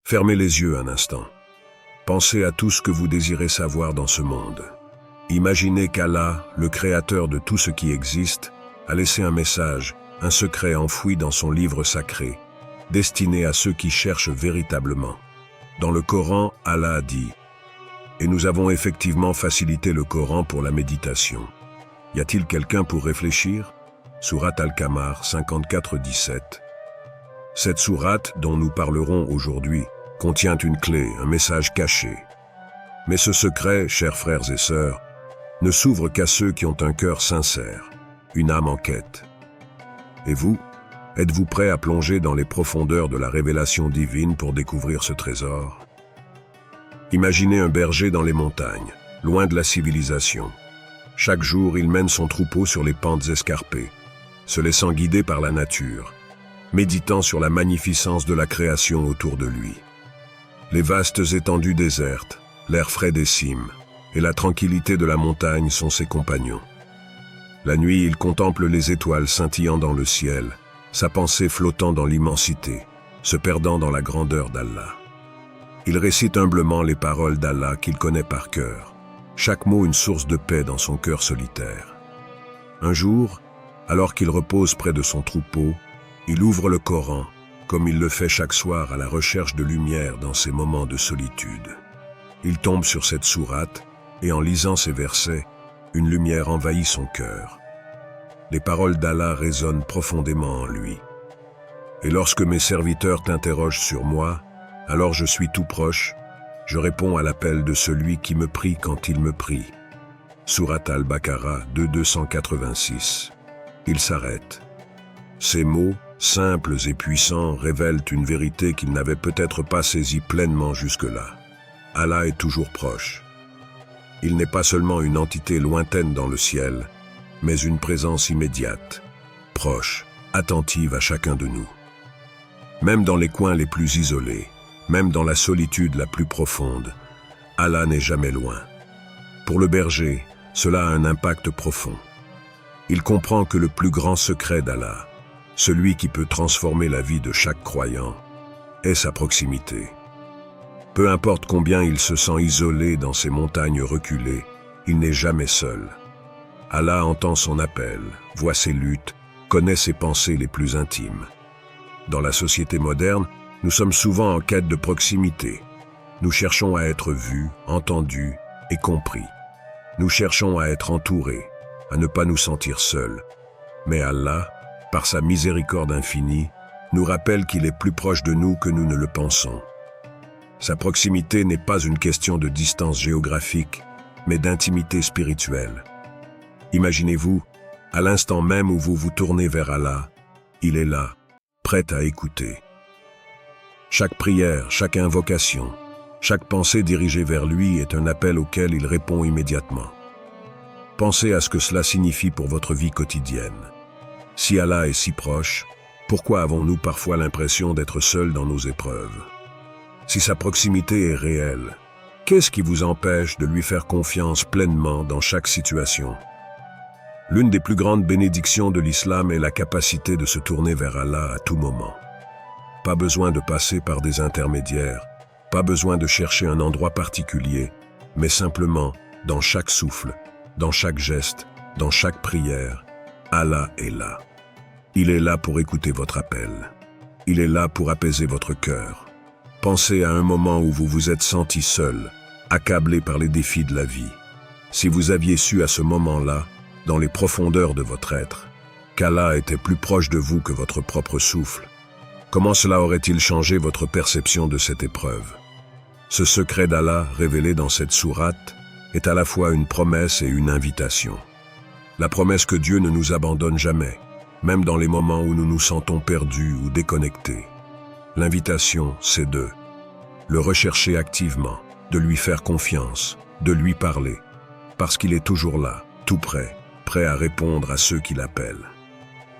Fermez les yeux un instant. Pensez à tout ce que vous désirez savoir dans ce monde. Imaginez qu'Allah, le créateur de tout ce qui existe, a laissé un message, un secret enfoui dans son livre sacré, destiné à ceux qui cherchent véritablement. Dans le Coran, Allah a dit « Et nous avons effectivement facilité le Coran pour la méditation. » Y a-t-il quelqu'un pour réfléchir? Sourate Al-Qamar 54-17. Cette sourate, dont nous parlerons aujourd'hui, contient une clé, un message caché. Mais ce secret, chers frères et sœurs, ne s'ouvre qu'à ceux qui ont un cœur sincère, une âme en quête. Et vous, êtes-vous prêts à plonger dans les profondeurs de la révélation divine pour découvrir ce trésor? Imaginez un berger dans les montagnes, loin de la civilisation. Chaque jour, il mène son troupeau sur les pentes escarpées, se laissant guider par la nature, méditant sur la magnificence de la création autour de lui. Les vastes étendues désertes, l'air frais des cimes et la tranquillité de la montagne sont ses compagnons. La nuit, il contemple les étoiles scintillant dans le ciel, sa pensée flottant dans l'immensité, se perdant dans la grandeur d'Allah. Il récite humblement les paroles d'Allah qu'il connaît par cœur, chaque mot une source de paix dans son cœur solitaire. Un jour, alors qu'il repose près de son troupeau, il ouvre le Coran, comme il le fait chaque soir à la recherche de lumière dans ses moments de solitude. Il tombe sur cette sourate, et en lisant ces versets, une lumière envahit son cœur. Les paroles d'Allah résonnent profondément en lui. Et lorsque mes serviteurs t'interrogent sur moi, alors je suis tout proche, je réponds à l'appel de celui qui me prie quand il me prie. Sourate Al-Baqarah 286. Il s'arrête. Ces mots, simples et puissants, révèlent une vérité qu'il n'avait peut-être pas saisie pleinement jusque-là. Allah est toujours proche. Il n'est pas seulement une entité lointaine dans le ciel, mais une présence immédiate, proche, attentive à chacun de nous. Même dans les coins les plus isolés, même dans la solitude la plus profonde, Allah n'est jamais loin. Pour le berger, cela a un impact profond. Il comprend que le plus grand secret d'Allah, celui qui peut transformer la vie de chaque croyant, est sa proximité. Peu importe combien il se sent isolé dans ces montagnes reculées, il n'est jamais seul. Allah entend son appel, voit ses luttes, connaît ses pensées les plus intimes. Dans la société moderne, nous sommes souvent en quête de proximité. Nous cherchons à être vus, entendus et compris. Nous cherchons à être entourés, à ne pas nous sentir seuls. Mais Allah, par sa miséricorde infinie, nous rappelle qu'il est plus proche de nous que nous ne le pensons. Sa proximité n'est pas une question de distance géographique, mais d'intimité spirituelle. Imaginez-vous, à l'instant même où vous vous tournez vers Allah, il est là, prêt à écouter. Chaque prière, chaque invocation, chaque pensée dirigée vers lui est un appel auquel il répond immédiatement. Pensez à ce que cela signifie pour votre vie quotidienne. Si Allah est si proche, pourquoi avons-nous parfois l'impression d'être seuls dans nos épreuves? Si sa proximité est réelle, qu'est-ce qui vous empêche de lui faire confiance pleinement dans chaque situation? L'une des plus grandes bénédictions de l'islam est la capacité de se tourner vers Allah à tout moment. Pas besoin de passer par des intermédiaires, pas besoin de chercher un endroit particulier, mais simplement, dans chaque souffle, dans chaque geste, dans chaque prière, Allah est là. Il est là pour écouter votre appel. Il est là pour apaiser votre cœur. Pensez à un moment où vous vous êtes senti seul, accablé par les défis de la vie. Si vous aviez su à ce moment-là, dans les profondeurs de votre être, qu'Allah était plus proche de vous que votre propre souffle, comment cela aurait-il changé votre perception de cette épreuve? Ce secret d'Allah, révélé dans cette sourate, est à la fois une promesse et une invitation. La promesse que Dieu ne nous abandonne jamais, même dans les moments où nous nous sentons perdus ou déconnectés. L'invitation, c'est de le rechercher activement, de lui faire confiance, de lui parler, parce qu'il est toujours là, tout prêt, prêt à répondre à ceux qui l'appellent.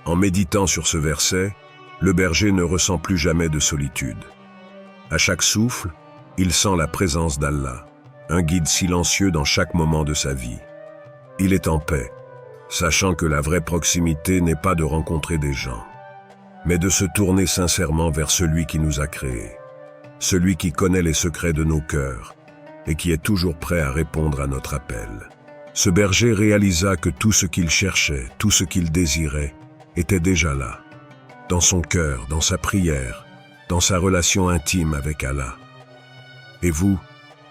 En méditant sur ce verset, le berger ne ressent plus jamais de solitude. À chaque souffle, il sent la présence d'Allah, un guide silencieux dans chaque moment de sa vie. Il est en paix, sachant que la vraie proximité n'est pas de rencontrer des gens, mais de se tourner sincèrement vers celui qui nous a créés. celui qui connaît les secrets de nos cœurs et qui est toujours prêt à répondre à notre appel. Ce berger réalisa que tout ce qu'il cherchait, tout ce qu'il désirait, était déjà là, dans son cœur, dans sa prière, dans sa relation intime avec Allah. Et vous,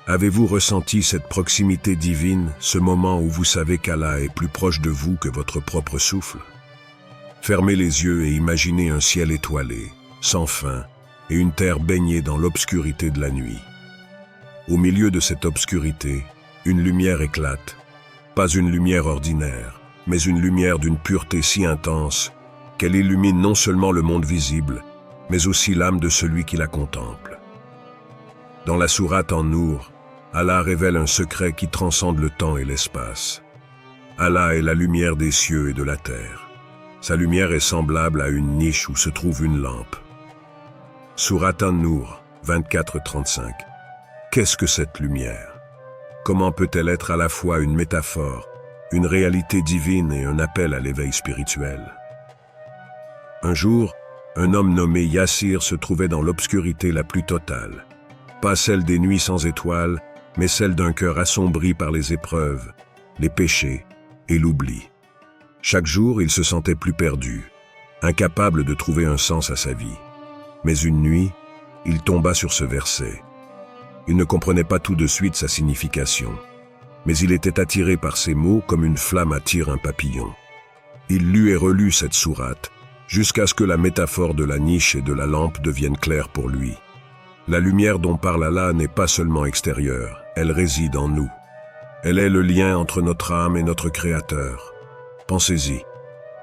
avez-vous ressenti cette proximité divine, ce moment où vous savez qu'Allah est plus proche de vous que votre propre souffle? Fermez les yeux et imaginez un ciel étoilé, sans fin, et une terre baignée dans l'obscurité de la nuit. Au milieu de cette obscurité, une lumière éclate, pas une lumière ordinaire, mais une lumière d'une pureté si intense qu'elle illumine non seulement le monde visible, mais aussi l'âme de celui qui la contemple. Dans la sourate An-Nour, Allah révèle un secret qui transcende le temps et l'espace. Allah est la lumière des cieux et de la terre. Sa lumière est semblable à une niche où se trouve une lampe. Sourate An-Nour 24-35. Qu'est-ce que cette lumière? Comment peut-elle être à la fois une métaphore, une réalité divine et un appel à l'éveil spirituel? Un jour, un homme nommé Yassir se trouvait dans l'obscurité la plus totale. Pas celle des nuits sans étoiles, mais celle d'un cœur assombri par les épreuves, les péchés et l'oubli. Chaque jour, il se sentait plus perdu, incapable de trouver un sens à sa vie. Mais une nuit, il tomba sur ce verset. Il ne comprenait pas tout de suite sa signification, mais il était attiré par ces mots comme une flamme attire un papillon. Il lut et relut cette sourate, jusqu'à ce que la métaphore de la niche et de la lampe devienne claire pour lui. La lumière dont parle Allah n'est pas seulement extérieure, elle réside en nous. Elle est le lien entre notre âme et notre Créateur. Pensez-y,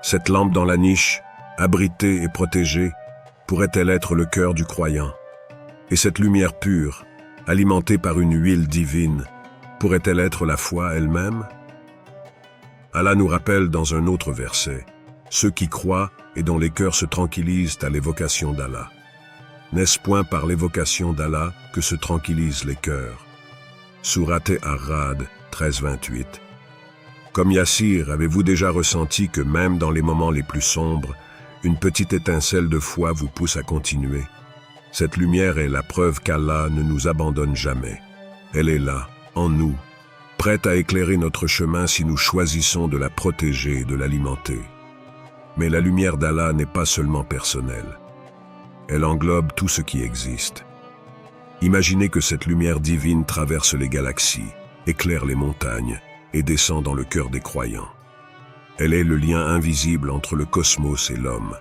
cette lampe dans la niche, abritée et protégée, pourrait-elle être le cœur du croyant? Et cette lumière pure, alimentée par une huile divine, pourrait-elle être la foi elle-même? Allah nous rappelle dans un autre verset, ceux qui croient et dont les cœurs se tranquillisent à l'évocation d'Allah. N'est-ce point par l'évocation d'Allah que se tranquillisent les cœurs? Sourate Ar-Ra'd 13-28. Comme Yassir, avez-vous déjà ressenti que même dans les moments les plus sombres, une petite étincelle de foi vous pousse à continuer? Cette lumière est la preuve qu'Allah ne nous abandonne jamais. Elle est là, en nous, prête à éclairer notre chemin si nous choisissons de la protéger et de l'alimenter. Mais la lumière d'Allah n'est pas seulement personnelle. Elle englobe tout ce qui existe. Imaginez que cette lumière divine traverse les galaxies, éclaire les montagnes et descend dans le cœur des croyants. Elle est le lien invisible entre le cosmos et l'homme.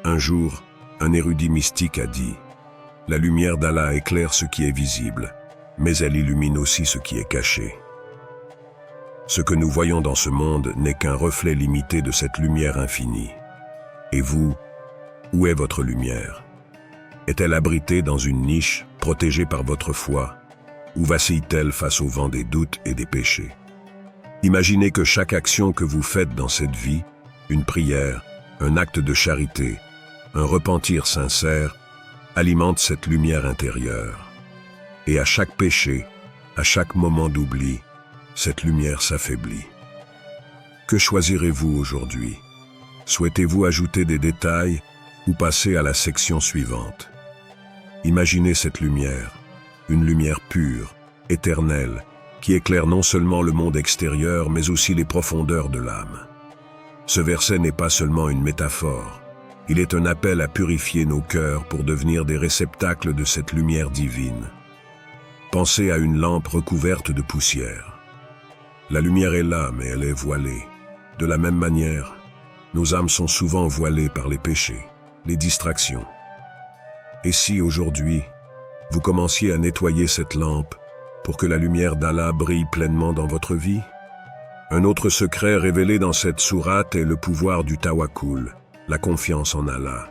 Un jour, un érudit mystique a dit « La lumière d'Allah éclaire ce qui est visible, mais elle illumine aussi ce qui est caché. » Ce que nous voyons dans ce monde n'est qu'un reflet limité de cette lumière infinie. Et vous, où est votre lumière? Est-elle abritée dans une niche, protégée par votre foi, ou vacille-t-elle face au vent des doutes et des péchés? Imaginez que chaque action que vous faites dans cette vie, une prière, un acte de charité, un repentir sincère, alimente cette lumière intérieure. Et à chaque péché, à chaque moment d'oubli, cette lumière s'affaiblit. Que choisirez-vous aujourd'hui? Souhaitez-vous ajouter des détails ou passer à la section suivante? Imaginez cette lumière, une lumière pure, éternelle, qui éclaire non seulement le monde extérieur, mais aussi les profondeurs de l'âme. Ce verset n'est pas seulement une métaphore, il est un appel à purifier nos cœurs pour devenir des réceptacles de cette lumière divine. Pensez à une lampe recouverte de poussière. La lumière est là, mais elle est voilée. De la même manière, nos âmes sont souvent voilées par les péchés, les distractions. Et si aujourd'hui, vous commenciez à nettoyer cette lampe pour que la lumière d'Allah brille pleinement dans votre vie? Un autre secret révélé dans cette sourate est le pouvoir du tawakkul, la confiance en Allah.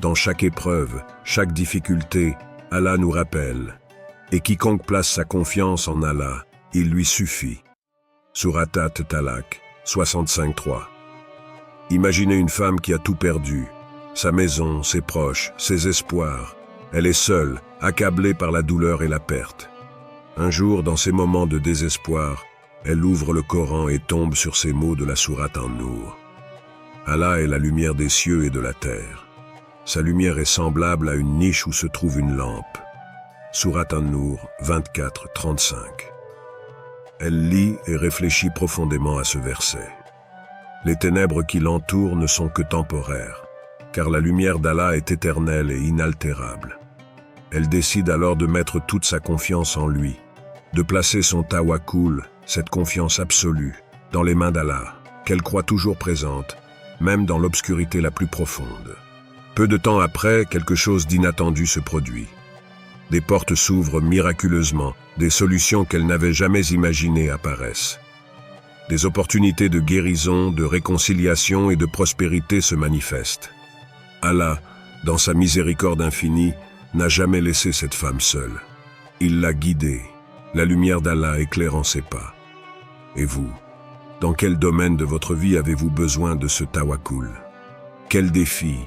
Dans chaque épreuve, chaque difficulté, Allah nous rappelle « Et quiconque place sa confiance en Allah, il lui suffit ». Sourate At-Talaq 65-3. Imaginez une femme qui a tout perdu, sa maison, ses proches, ses espoirs. Elle est seule, accablée par la douleur et la perte. Un jour, dans ces moments de désespoir, elle ouvre le Coran et tombe sur ces mots de la sourate An-Nour. Allah est la lumière des cieux et de la terre. Sa lumière est semblable à une niche où se trouve une lampe. Sourate An-Nour 24-35. Elle lit et réfléchit profondément à ce verset. Les ténèbres qui l'entourent ne sont que temporaires, car la lumière d'Allah est éternelle et inaltérable. Elle décide alors de mettre toute sa confiance en lui, de placer son tawakkul, cette confiance absolue, dans les mains d'Allah, qu'elle croit toujours présente, même dans l'obscurité la plus profonde. Peu de temps après, quelque chose d'inattendu se produit. Des portes s'ouvrent miraculeusement, des solutions qu'elle n'avait jamais imaginées apparaissent. Des opportunités de guérison, de réconciliation et de prospérité se manifestent. Allah, dans sa miséricorde infinie, n'a jamais laissé cette femme seule. Il l'a guidée, la lumière d'Allah éclairant ses pas. Et vous, dans quel domaine de votre vie avez-vous besoin de ce tawakkul? Quels défis,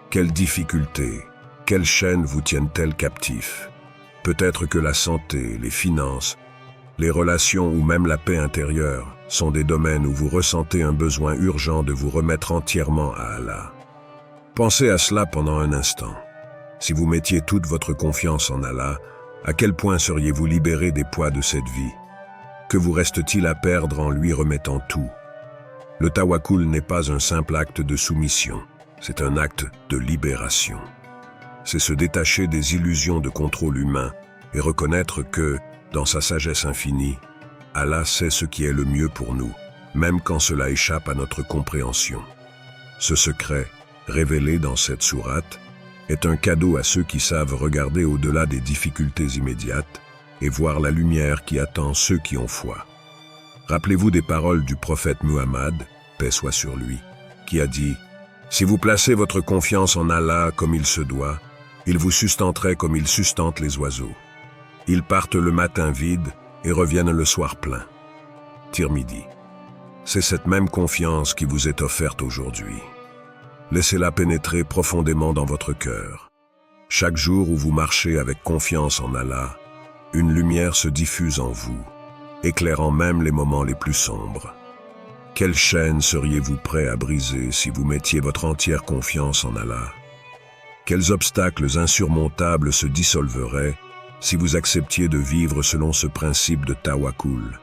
quelles difficultés, quelles chaînes vous tiennent-elles captifs? Peut-être que la santé, les finances, les relations ou même la paix intérieure sont des domaines où vous ressentez un besoin urgent de vous remettre entièrement à Allah. Pensez à cela pendant un instant. Si vous mettiez toute votre confiance en Allah, à quel point seriez-vous libéré des poids de cette vie? Que vous reste-t-il à perdre en lui remettant tout? Le tawakkul n'est pas un simple acte de soumission, c'est un acte de libération. C'est se détacher des illusions de contrôle humain et reconnaître que, dans sa sagesse infinie, Allah sait ce qui est le mieux pour nous, même quand cela échappe à notre compréhension. Ce secret, révélé dans cette sourate, est un cadeau à ceux qui savent regarder au-delà des difficultés immédiates et voir la lumière qui attend ceux qui ont foi. Rappelez-vous des paroles du prophète Muhammad, paix soit sur lui, qui a dit « Si vous placez votre confiance en Allah comme il se doit, il vous sustenterait comme il sustente les oiseaux. Ils partent le matin vides et reviennent le soir pleins. » Tirmidhi. C'est cette même confiance qui vous est offerte aujourd'hui. Laissez-la pénétrer profondément dans votre cœur. Chaque jour où vous marchez avec confiance en Allah, une lumière se diffuse en vous, éclairant même les moments les plus sombres. Quelle chaîne seriez-vous prêt à briser si vous mettiez votre entière confiance en Allah? Quels obstacles insurmontables se dissolveraient si vous acceptiez de vivre selon ce principe de tawakkul?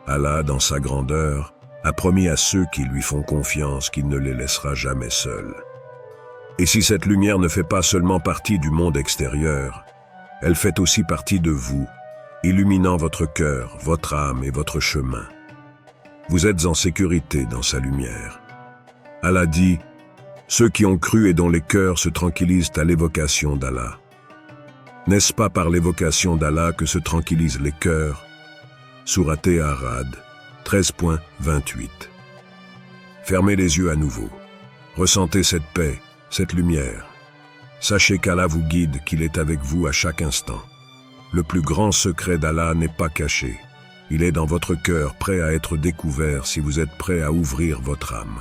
Allah, dans sa grandeur, a promis à ceux qui lui font confiance qu'il ne les laissera jamais seuls. Et si cette lumière ne fait pas seulement partie du monde extérieur, elle fait aussi partie de vous, illuminant votre cœur, votre âme et votre chemin. Vous êtes en sécurité dans sa lumière. Allah dit « Ceux qui ont cru et dont les cœurs se tranquillisent à l'évocation d'Allah. » N'est-ce pas par l'évocation d'Allah que se tranquillisent les cœurs? Sourate Arad 13.28. Fermez les yeux à nouveau. Ressentez cette paix, cette lumière. Sachez qu'Allah vous guide, qu'il est avec vous à chaque instant. Le plus grand secret d'Allah n'est pas caché. Il est dans votre cœur, prêt à être découvert si vous êtes prêt à ouvrir votre âme.